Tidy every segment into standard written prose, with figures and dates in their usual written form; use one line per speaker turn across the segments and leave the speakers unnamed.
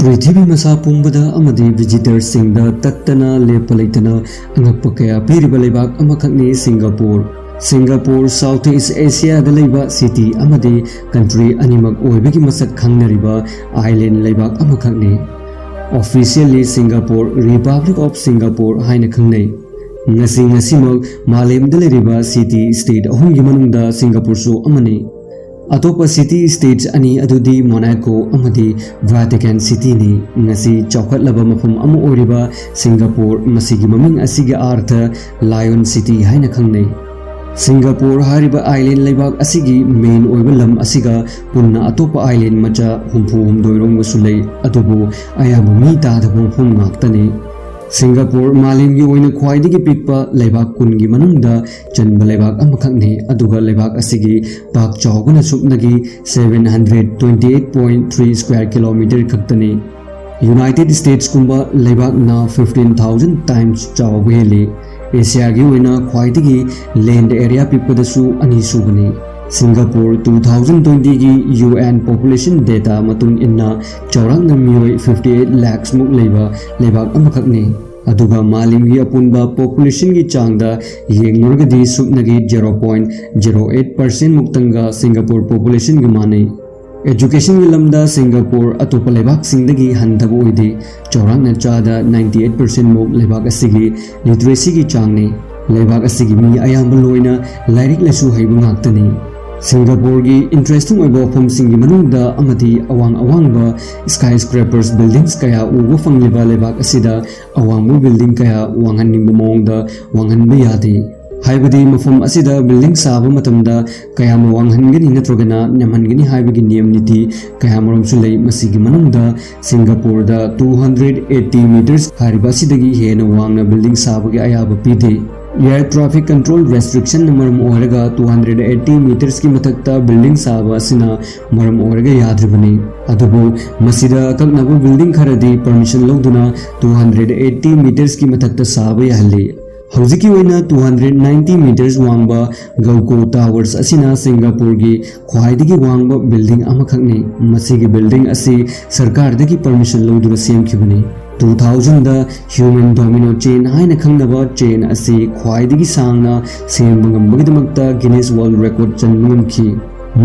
पृथ्वी मसा पुंबदा अमदी विजिटर सिंगदा तत्तना लेप लेतना अंगप कया पीरिबा लेबाक अमखकनी सिंगापुर साउथ ईस्ट एशिया दा लेबा सिटी अमदी कंट्री अनिमक ओइबगी मसक खंगनरिबा आइलैंड लेबाक अमखकनी officially Singapore Republic of Singapore हाइना खंगनै ngasi malemda leriba city state ahumgi manungda Singapore su amani atopa city states ani adudi Monaco amadi Vatican City ni ngasi chawkhatlaba mafum amu oriba Singapore masigi maming asiga artha Lion City haina khangnei Singapore hariba island leibak asigi main oiba lam asiga punna atopa island macha humpu humdoirong wasulei adubu ayabu mi ta da hum ngaktani Singapore मालिम की ख्वाइदगी पिकपा लेबाक कुनगी मनुंगदा चनबा लेबाक अमखकने अदुगा लेबाक असिगी पाक चौगुना सुपनगी 728.3 square kilometre खक्तने United states कुंबा लेबाक ना 15,000 times चौगुहेले Asia की ख्वाइदगी land area पिकपदसु अनि सुबने Singapore 2020 की UN population data matung inna चौरांग मियोय 58 lakhs मुक लेबाक अमखकने अदुगा मालिम की अपुनबा population की चांगदा येंगनोरगदी सुपनगी 0.08% मुक्तंगा Singapore population की माने एजुकेशन की लमदा Singapore अतोप लेबाक सिंगदगी हंदब ओइदे चौरांग चादा 98% मुक लेबाक असिगी लिटरेसी की चांगने लेबाक असिगी मी अयाम्ब लोइना लाइरिक लसु हैबु ngaktani Singapore की इंटरेस्टिंग वफम सिंगी मनुंगदा अमदी अवांग skyscrapers buildings कया उबो फंगलिबा लेबाक असिदा अवांग building कया वांगनिंग मोंगदा वांगनबे यादे हाइबदी मफम असिदा बिल्डिंग साबा मतमदा कया वांगहनगनी नत्रगना नमहनगनी हाइबगी नियम नीति कया मरमसु लई मसिगी मनुंगदा सिंगापुर दा 280 मीटर्स हारिबा सिदगी हेना वांगना बिल्डिंग साबगी अयाबा पीदे एयर ट्रैफिक कंट्रोल रेस्ट्रिक्शन मरम ओरगा 280 मीटर्स की मथक्ता बिल्डिंग साबा सिना मरम ओरगा याद्रिबनी अदुबु मसिदा ककनबु बिल्डिंग खरदी परमिशन लौदुना 280 मीटर्स की मथक्ता साबा याहले हौजिकी ओइना 290 मीटर्स वांगबा गौको टावर्स असिना सिंगापुर की ख्वाइदगी वांगबा बिल्डिंग अमखकने मसिगी बिल्डिंग असि सरकारदगी परमिशन लौदुना सेमखिबनी 2000 दा ह्यूमन डोमिनो चेन हाइना खंगनबा चेन असि ख्वाइदगी सांगना सेमबंगमबगदमक्ता गिनेस वर्ल्ड रिकॉर्ड चनबंगमखि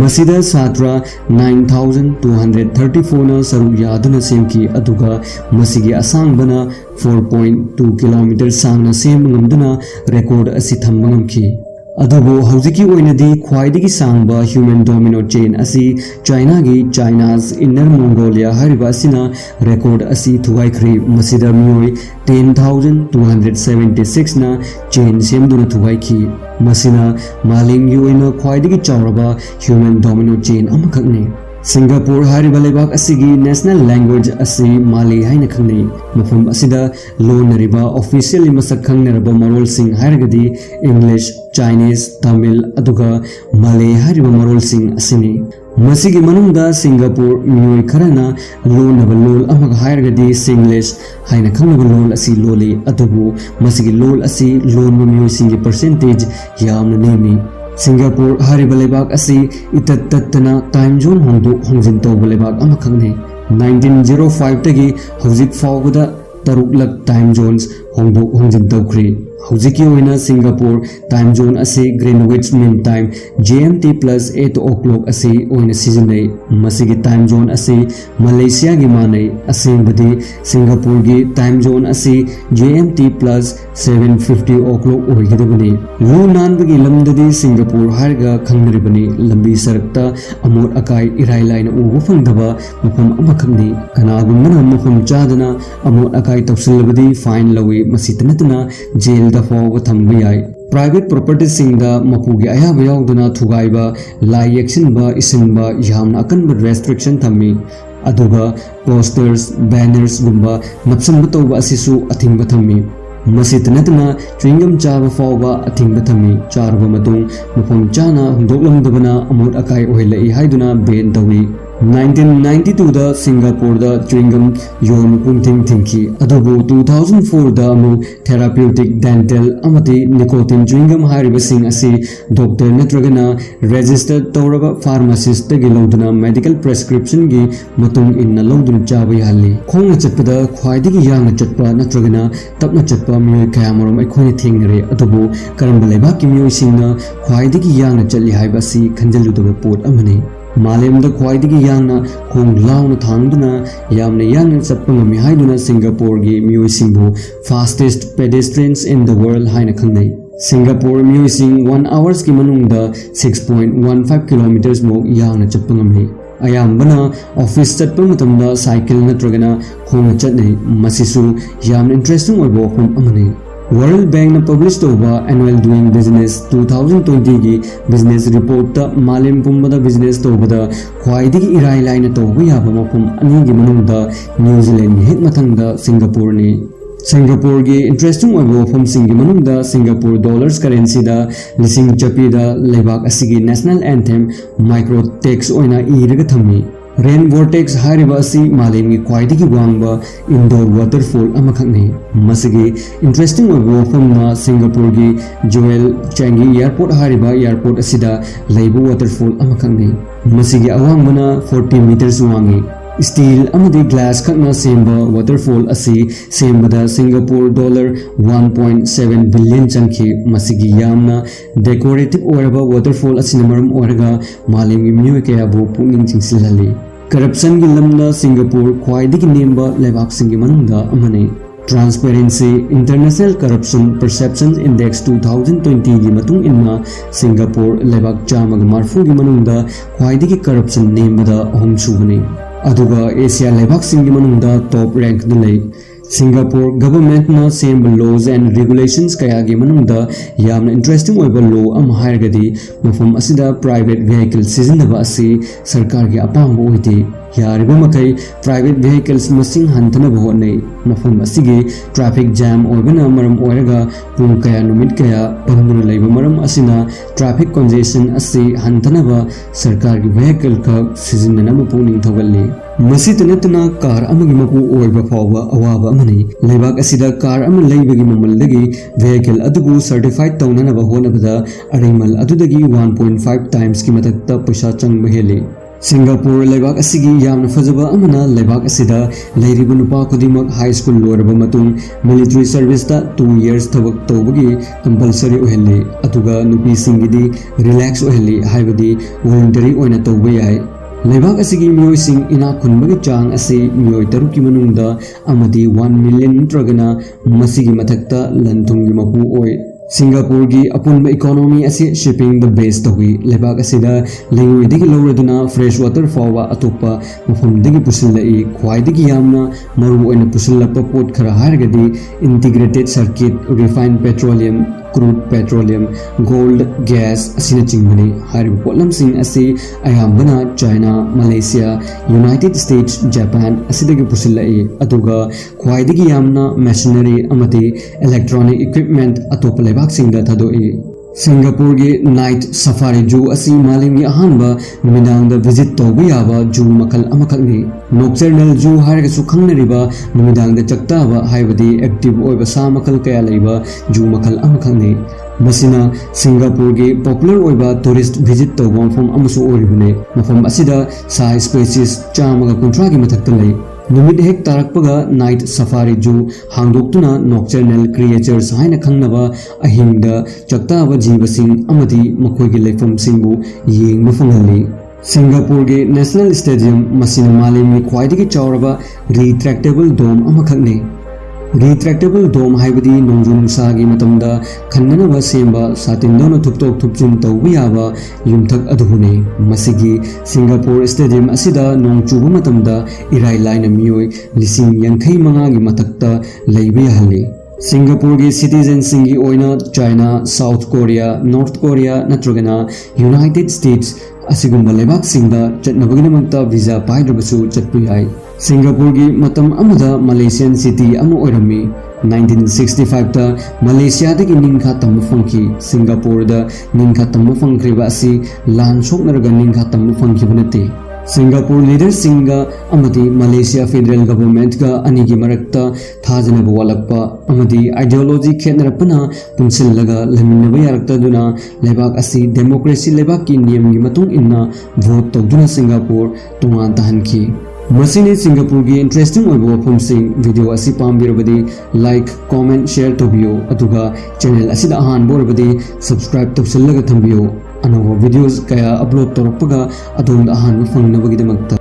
मसिदा सात्रा 9234 ना सरुक यादुना सेमखि अदुगा मसिगी असांगबना 4.2 किलोमीटर सांगना सेमबंगमदुना रिकॉर्ड असि थंबंगमखि अदुबो हौजिकी ओइनदी ख्वाइदगी सांगबा ह्यूमन डोमिनो चेन असि चाइना की चाइनाज इनर मंगोलिया हरिबा असिना रिकॉर्ड असि थुगाइख्रि मसिदा मियोय 10,276 ना चेन सेमदुना थुगाइखि मसिना मालिमगी ओइना ख्वाइदगी चावरबा ह्यूमन डोमिनो चेन अमखकने सिंगापुर हारिबा लेबाक असिगी नेशनल लैंग्वेज असि माली हाइना खंगनै मफम असिदा लोनरिबा ऑफिशियली मसक खंगनरबा मरोल सिंह हारगदी इंग्लिश चाइनीज तमिल अदुगा माले हारिबा मरोल सिंह असिनी मसिगी मनुंगदा सिंगापुर मियोय खरना लोनबा लोल अमग हारगदी सिंग्लिश हाइना खंगनबा लोल असि लोले अदुबु मसिगी लोल असि लोनबा मियोय सिंगी परसेंटेज यामना नेमी सिंगापुर हारिबा लेबाक असि इतत तत्तना टाइम जोन होंजिन तौबा लेबाक अमखकने 1905 तगी हौजिक फावबदा 3 लाख टाइम जोन्स होंजिन तौख्रि हौजिकी ओइना सिंगापुर टाइम जोन असि Greenwich mean time GMT plus 8 o'clock असि ओइना सिजनै मसिगी टाइम जोन असि मलेशिया की मानै असेंबदी सिंगापुर की टाइम जोन असि GMT plus 7:50 o'clock ओइगदबनी लु नानबगी लमददी सिंगापुर हारगा खंगरिबनी लंबी सरकता अमोट अकाई इराई लाइन उबो फंगदबा मफम अमखकनी कनागुमना मफम चादना अमोट अकाई तौसलबदी फाइन लवी मसितनतना जेल प्राइवेट प्रॉपर्टी मपूगी अयाब याउदना थुगाइबा लाई यक्सिनबा इसिनबा यामना अकनबा रेस्ट्रिक्शन थम्मी अदुगा पोस्टर्स बैनर्स गुंबा नपसनबा तौबा असिसु अथिंबा थम्मी मसित नतना च्विंगम चाबा फावबा अथिंबा थम्मी चारबा मदुंग मफम चाना हुंदोकलमदबना अमोट acai ओहिलई हाइदुना Ben तौरी 1992 da Singapore da chewing gum yon pumthing thingki adubu 2004 da amu therapeutic dental amati nicotine chewing gum haribasing asi doctor natragana registered tawraba pharmacist tagi loduna medical prescription gi matung inna loduna chabai halli khongna chatpada khwaidigi yangna chatpa natragana tapna chatpa miyoi kayamarom aikhoi thengnare adubu karamba leibak ki miyoi singna khwaidigi yangna chatli haibasi khanjaludaba pot amani मालेमदा ख्वाइदगी यांगना खोंग लाउना थांगदुना यामने यांगना चप्पा ngami haiduna Singapore gi miyoi fastest pedestrians in the world haina khangnai Singapore miyoi 1 hours ki manungda 6.15 kilometers mo yangna chappa ngami ayambana office chatpa matamda cycle natragana khonga chatnai masisu yamna interesting oibo khum amani World Bank na publish toba annual doing business 2020 gi business report ta malim pumbada business tobada khwaidigi irai line toba yaba mafum ani gi manungda New Zealand gi hek mathangda Singapore ni Singapore gi interesting oibo mafum singi manungda Singapore dollars currency da lising chapi da lebak asigi national anthem micro text oina iraga thami Rain vortex hariba asi malemi khwaidigi wangba indoor waterfall amakhakni masigi interesting oibo famna Singapore gi Joel Changi airport hariba airport asida leibu waterfall amakhakni masigi awangbana 40 meters wangi steel amadi glass khakna semba waterfall asi sembada Singapore dollar 1.7 billion changki masigi yamna decorative oraba waterfall asina maram oraga malemi miyoi kaya bu pungning chingsilali corruption gi lamna Singapore khwaidigi nemba lebak singi manungda amane Transparency International Corruption Perceptions Index 2020 gi matung inna Singapore lebak chamaga marfu gi manungda khwaidigi corruption nembada ahum subani aduga Asia lebak singi manungda top rank da lei Singapore government na same laws and regulations kaya gi manungda yamna interesting oiba law am hairgadi mafam asida private vehicle sizinaba asi sarkar gi apangbo oite yariba makai private vehicles masing hantana bahonai mafam asigi traffic jam oibana maram oiraga pung kaya numit kaya pangduna leiba maram asina traffic congestion asi hantana ba sarkar gi vehicle ka sizinna ma puning thogalli masi tanatna car amagi maku oiba fawa awaba amani leibak asida car am leibagi mamaldagi vehicle adubu certified tawnana ba honabada arimal adudagi 1.5 times ki matakta paisa changba heli Singapore leibak asigi yamna fajaba amana leibak asida leiriba nupa khodimak high school loraba matung military service ta 2 years thabak tawbagi compulsory ohelle atuga nupi singidi relax ohelle haibadi voluntary oina tawba yai leibak asigi miyoi sing ina khunbagi chang ase miyoi taruki manungda amadi 1 million tragana masigi mathakta lanthungi mapu oi Singapore gi apunba economy ase shipping the base tawi lebak asida lengoi digi lowraduna fresh water fawa atopa mafam digi pusillai khwaidigi yamna maru oina pusillapa pot khara hargadi integrated circuit refined petroleum crude petroleum gold gas asina chingmani hariba potlam sing ase ayambana China Malaysia United States Japan asidagi pusillai aduga khwaidigi yamna machinery amati electronic equipment atopa lebak singda thadoi Singapore gi night safari zoo asi malimi ahanba numidang da visit tobu yaba zoo makal amakhakni nocturnal zoo harga su khangnariba numidang da chaktaba haibadi active oiba sa makal kaya leiba zoo makal amakhakni masina Singapore gi popular oiba tourist visit tobu mafam amasu oribune mafam asida sa species chamaga kuntra gi mathakta lei numit hek tarakpaga night safari zoo hangdoktuna nocturnal creatures haina khangnaba ahingda chaktaba jibasing amadi makhoigi leifam singbu yengba fanghali Singapore ge National Stadium masina malimi khwaidigi chawraba retractable dome amakhakne retractable dome haibadi nongjum sagi matamda khannana semba satindona thuptok thupjum tawbi yaba yumthak adhune masigi Singapore Stadium asida nongchuba matamda irai line miyoi lising yankhai manga gi matakta leibe halli Singapore gi citizens singi oina China South Korea North Korea natragana United States asigumba lebak singda chatnabaginamakta visa paidrabasu chatpu yai Singapore gi matam amada Malaysian city amu oirami 1965 ta Malaysia dagi ningkha tammu fangki Singapore da ningkha tammu fangkriba asi lan soknaraga ningkha tammu fangki banate Singapore लीडरसिंगा अमदी Malaysia federal government का अनिगी मरक्ता थाजनब वालक्पा अमदी ideology खेनरपना पुनसिलगा लमिनब यारक्तदुना लेबाक असि democracy लेबाक की नियम की मतुंग इन्ना वोट तौदुना सिंगापुर तोंगान तहनखी मसीने सिंगापुर की इंटरेस्टिंग वफमसिंग वीडियो असी पामबिरबदी लाइक कमेंट शेयर तौबियो अदुगा चैनल असिदा अहानबोरबदी सब्सक्राइब तौसल्लगा थंबियो अनोवा वीडियोस कया अपलोड तौरपगा अदोम अहानब फंगनबगिदमक्ता